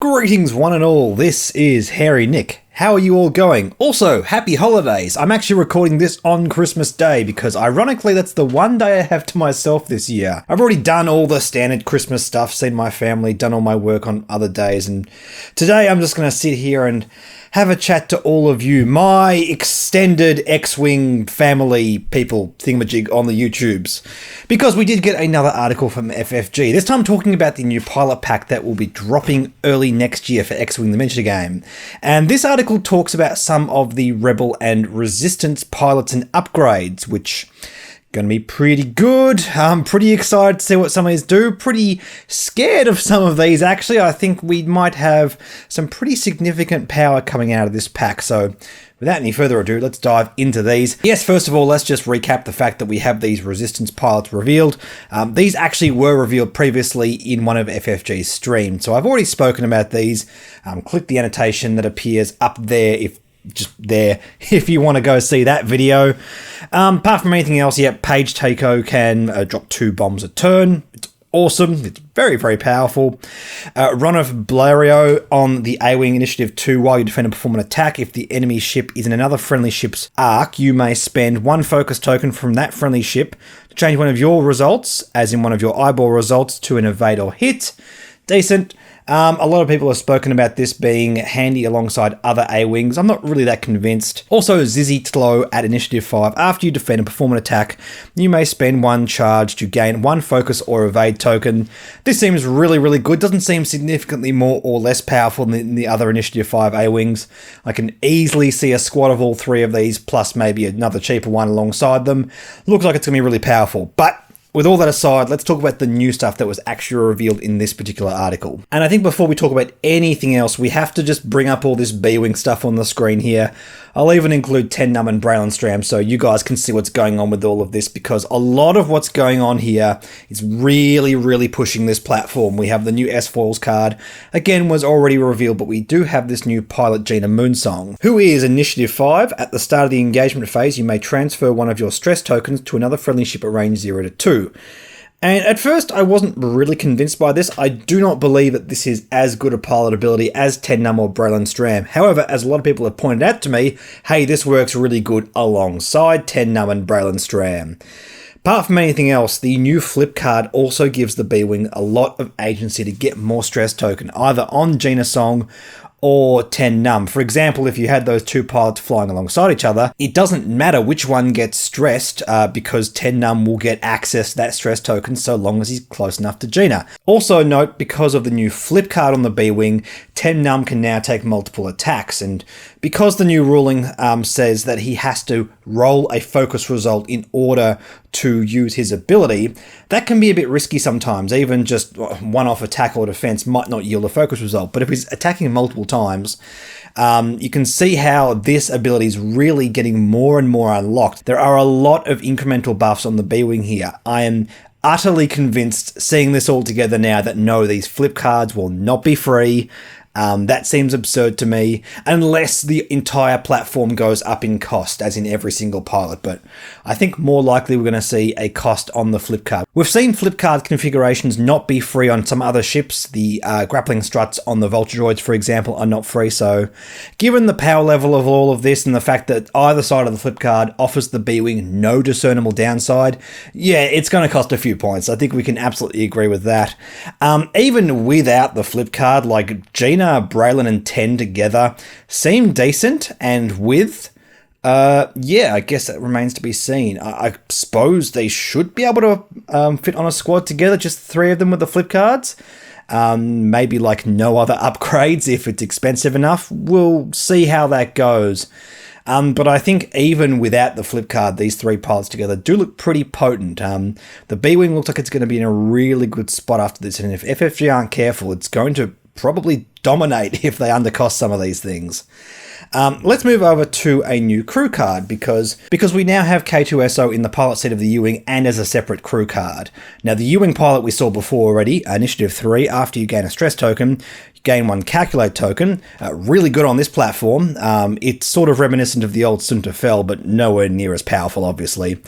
Greetings one and all, this is Hairy Nick. How are you all going? Also, happy holidays! I'm actually recording this on Christmas Day because ironically that's the one day I have to myself this year. I've already done all the standard Christmas stuff, seen my family, done all my work on other days, and today I'm just going to sit here and have a chat to all of you, my extended X-Wing family people thingamajig on the YouTubes. Because we did get another article from FFG, this time talking about the new pilot pack that will be dropping early next year for X-Wing the miniature game. And this article talks about some of the Rebel and Resistance pilots and upgrades, which going to be pretty good. I'm pretty excited to see what some of these do. Pretty scared of some of these, actually. I think we might have some pretty significant power coming out of this pack. So without any further ado, let's dive into these. Yes, first of all, let's just recap the fact that we have these Resistance pilots revealed. These actually were revealed previously in one of FFG's streams. So I've already spoken about these. Click the annotation that appears up there if you want to go see that video. Apart from anything else, Page Takeo can drop 2 bombs a turn. It's awesome. It's very, very powerful. Run of Blario on the A-Wing Initiative 2 while you defend and perform an attack. If the enemy ship is in another friendly ship's arc, you may spend 1 focus token from that friendly ship to change one of your results, as in one of your eyeball results, to an evade or hit. Decent. A lot of people have spoken about this being handy alongside other A-Wings. I'm not really that convinced. Also, Zizzy Tlo at Initiative 5. After you defend and perform an attack, you may spend 1 charge to gain 1 focus or evade token. This seems really, really good. Doesn't seem significantly more or less powerful than the other Initiative 5 A-Wings. I can easily see a squad of all 3 of these, plus maybe another cheaper one alongside them. Looks like it's going to be really powerful. But with all that aside, let's talk about the new stuff that was actually revealed in this particular article. And I think before we talk about anything else, we have to just bring up all this B-Wing stuff on the screen here. I'll even include Ten Numb and Braylon Stram so you guys can see what's going on with all of this, because a lot of what's going on here is really, really pushing this platform. We have the new S-Foils card, again was already revealed, but we do have this new pilot Gina Moonsong, who is Initiative 5. At the start of the engagement phase, you may transfer one of your stress tokens to another friendly ship at range 0 to 2. And at first, I wasn't really convinced by this. I do not believe that this is as good a pilot ability as Ten Numb or Braylon Stram. However, as a lot of people have pointed out to me, hey, this works really good alongside Ten Numb and Braylon Stram. Apart from anything else, the new flip card also gives the B-Wing a lot of agency to get more stress token, either on Gina Song or Ten Numb. For example, if you had those 2 pilots flying alongside each other, it doesn't matter which one gets stressed because Ten Numb will get access to that stress token so long as he's close enough to Gina. Also note, because of the new flip card on the B-Wing, Ten Numb can now take multiple attacks, and because the new ruling says that he has to roll a focus result in order to use his ability, that can be a bit risky sometimes. Even just one-off attack or defense might not yield a focus result, but if he's attacking multiple times, you can see how this ability is really getting more and more unlocked. There are a lot of incremental buffs on the B-Wing here. I am utterly convinced, seeing this all together now, that no, these flip cards will not be free. That seems absurd to me, unless the entire platform goes up in cost, as in every single pilot, but I think more likely we're going to see a cost on the flip card. We've seen flip card configurations not be free on some other ships. The grappling struts on the Vulture droids, for example, are not free, so given the power level of all of this and the fact that either side of the flip card offers the B-Wing no discernible downside, yeah, it's going to cost a few points. I think we can absolutely agree with that. Even without the flip card, like Gina, Braylon and Ten together seem decent, and with I guess that remains to be seen. I suppose they should be able to fit on a squad together, just 3 of them with the flip cards. Maybe like no other upgrades if it's expensive enough. We'll see how that goes. But I think even without the flip card, these 3 pilots together do look pretty potent. The B-Wing looks like it's going to be in a really good spot after this, and if FFG aren't careful, it's going to probably dominate if they undercost some of these things. Let's move over to a new crew card because we now have K2SO in the pilot seat of the U-Wing and as a separate crew card. Now, the U-Wing pilot we saw before already, Initiative 3, after you gain a stress token, You gain 1 calculate token. Really good on this platform. It's sort of reminiscent of the old Sunterfell, but nowhere near as powerful, obviously.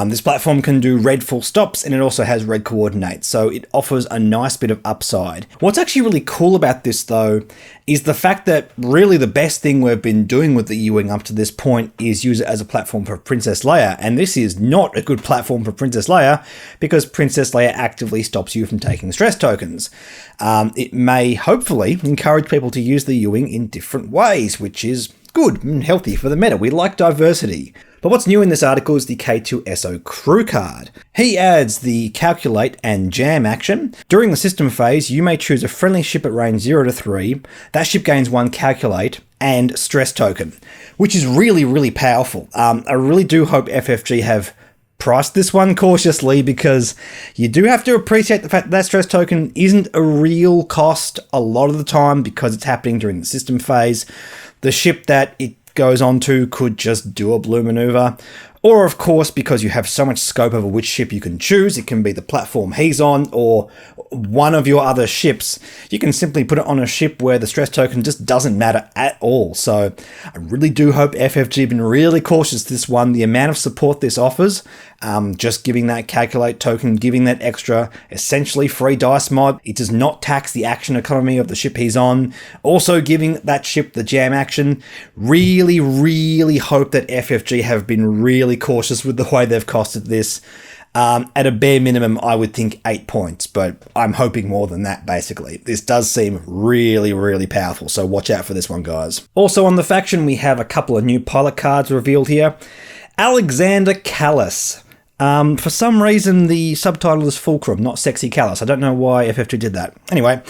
This platform can do red full stops, and it also has red coordinates, so it offers a nice bit of upside. What's actually really cool about this, though, is the fact that really the best thing we've been doing with the U-Wing up to this point is use it as a platform for Princess Leia, and this is not a good platform for Princess Leia because Princess Leia actively stops you from taking stress tokens. It may hopefully encourage people to use the U-Wing in different ways, which is good and healthy for the meta. We like diversity. But what's new in this article is the K2SO crew card. He adds the calculate and jam action. During the system phase, you may choose a friendly ship at range 0 to 3. That ship gains 1 calculate and stress token, which is really, really powerful. I really do hope FFG have priced this one cautiously, because you do have to appreciate the fact that stress token isn't a real cost a lot of the time because it's happening during the system phase. The ship that it goes on to could just do a blue maneuver, or of course, because you have so much scope over which ship you can choose, it can be the platform he's on or one of your other ships. You can simply put it on a ship where the stress token just doesn't matter at all. So I really do hope FFG have been really cautious this one. The amount of support this offers, just giving that calculate token, giving that extra essentially free dice mod. It does not tax the action economy of the ship he's on. Also giving that ship the jam action. Really, really hope that FFG have been really cautious with the way they've costed this. At a bare minimum, I would think 8 points, but I'm hoping more than that, basically. This does seem really, really powerful, so watch out for this one, guys. Also on the faction, we have a couple of new pilot cards revealed here. Alexander Callis. For some reason, the subtitle is Fulcrum, not Sexy Callis. I don't know why FF2 did that. Anyway,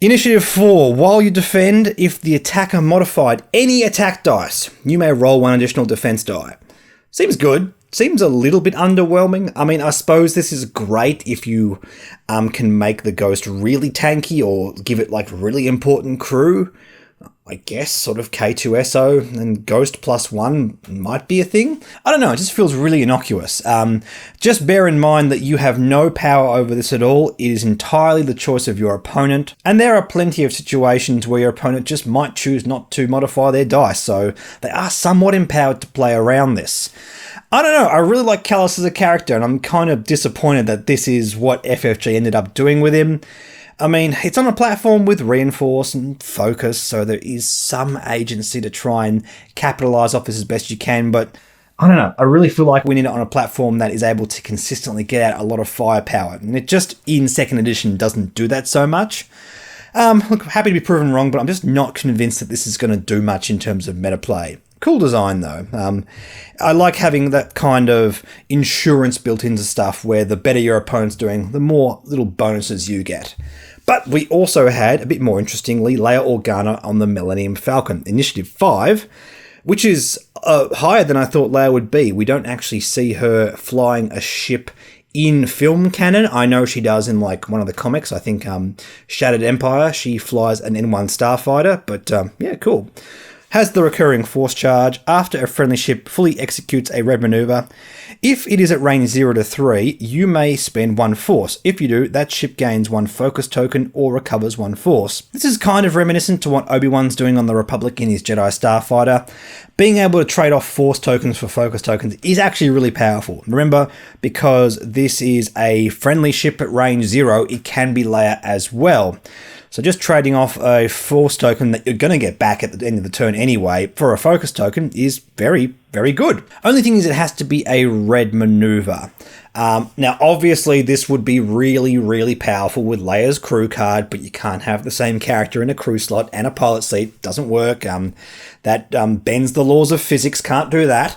Initiative 4. While you defend, if the attacker modified any attack dice, you may roll 1 additional defense die. Seems good. Seems a little bit underwhelming. I mean, I suppose this is great if you can make the Ghost really tanky or give it like really important crew. I guess sort of K2SO and Ghost +1 might be a thing. I don't know, it just feels really innocuous. Just bear in mind that you have no power over this at all. It is entirely the choice of your opponent. And there are plenty of situations where your opponent just might choose not to modify their dice, so they are somewhat empowered to play around this. I don't know, I really like Callis as a character, and I'm kind of disappointed that this is what FFG ended up doing with him. I mean, it's on a platform with reinforce and focus, so there is some agency to try and capitalize off this as best you can, but I don't know, I really feel like we need it on a platform that is able to consistently get out a lot of firepower, and it just, in 2nd edition, doesn't do that so much. Look, happy to be proven wrong, but I'm just not convinced that this is going to do much in terms of meta play. Cool design, though. I like having that kind of insurance built into stuff where the better your opponent's doing, the more little bonuses you get. But we also had, a bit more interestingly, Leia Organa on the Millennium Falcon, Initiative 5, which is higher than I thought Leia would be. We don't actually see her flying a ship in film canon. I know she does in like one of the comics. I think Shattered Empire, she flies an N1 starfighter, but yeah, cool. Has the recurring force charge. After a friendly ship fully executes a red maneuver, if it is at range 0 to 3, you may spend 1 force. If you do, that ship gains 1 focus token or recovers 1 force. This is kind of reminiscent to what Obi-Wan's doing on the Republic in his Jedi Starfighter. Being able to trade off force tokens for focus tokens is actually really powerful. Remember, because this is a friendly ship at range 0, it can be Leia as well. So just trading off a force token that you're going to get back at the end of the turn anyway for a focus token is very, very good. Only thing is it has to be a red maneuver. Now, obviously, this would be really, really powerful with Leia's crew card, but you can't have the same character in a crew slot and a pilot seat. Doesn't work. That bends the laws of physics. Can't do that.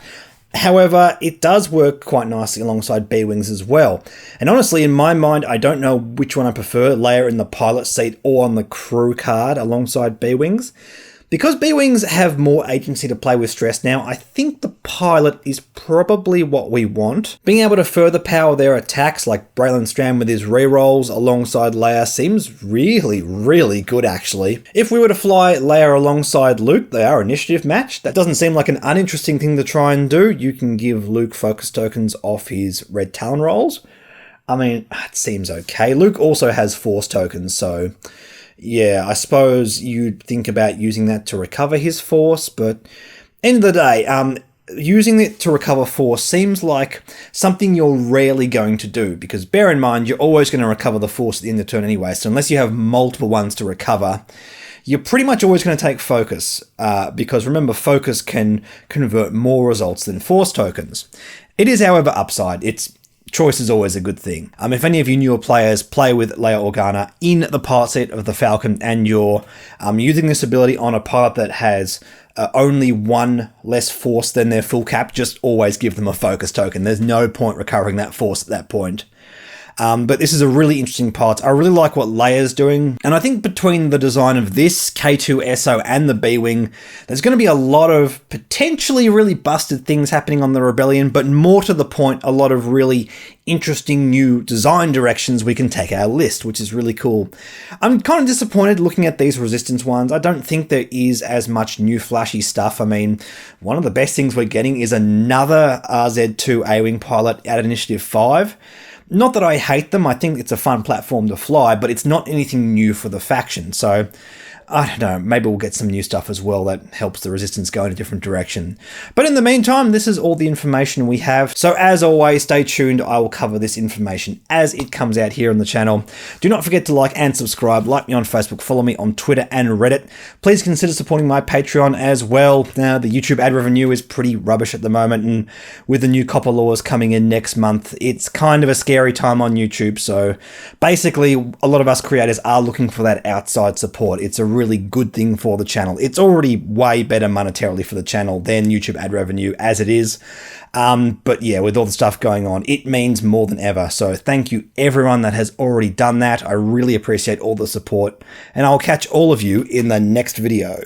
However, it does work quite nicely alongside B-Wings as well. And honestly, in my mind, I don't know which one I prefer, Leia in the pilot seat or on the crew card alongside B-Wings. Because B-Wings have more agency to play with stress now, I think the pilot is probably what we want. Being able to further power their attacks, like Braylon Strand with his rerolls alongside Leia, seems really, really good actually. If we were to fly Leia alongside Luke, they are initiative match. That doesn't seem like an uninteresting thing to try and do. You can give Luke focus tokens off his red Talon rolls. I mean, it seems okay. Luke also has force tokens, so yeah, I suppose you'd think about using that to recover his force, but end of the day, using it to recover force seems like something you're rarely going to do, because bear in mind, you're always going to recover the force at the end of the turn anyway, so unless you have multiple ones to recover, you're pretty much always going to take focus, because remember, focus can convert more results than force tokens. It is, however, upside. Choice is always a good thing. If any of you newer players play with Leia Organa in the pilot seat of the Falcon and you're using this ability on a pilot that has only one less force than their full cap, just always give them a focus token. There's no point recovering that force at that point. But this is a really interesting part. I really like what Leia's doing, and I think between the design of this K2SO and the B-Wing, there's going to be a lot of potentially really busted things happening on the Rebellion, but more to the point, a lot of really interesting new design directions we can take our list, which is really cool. I'm kind of disappointed looking at these Resistance ones. I don't think there is as much new flashy stuff. I mean, one of the best things we're getting is another RZ2 A-Wing pilot at Initiative 5. Not that I hate them, I think it's a fun platform to fly, but it's not anything new for the faction, so I don't know, maybe we'll get some new stuff as well that helps the Resistance go in a different direction. But in the meantime, this is all the information we have, so as always, stay tuned, I will cover this information as it comes out here on the channel. Do not forget to like and subscribe, like me on Facebook, follow me on Twitter and Reddit. Please consider supporting my Patreon as well. Now, the YouTube ad revenue is pretty rubbish at the moment, and with the new copper laws coming in next month, it's kind of a scary time on YouTube, so basically, a lot of us creators are looking for that outside support. It's a really good thing for the channel. It's already way better monetarily for the channel than YouTube ad revenue as it is. But yeah, with all the stuff going on, it means more than ever. So thank you everyone that has already done that. I really appreciate all the support, and I'll catch all of you in the next video.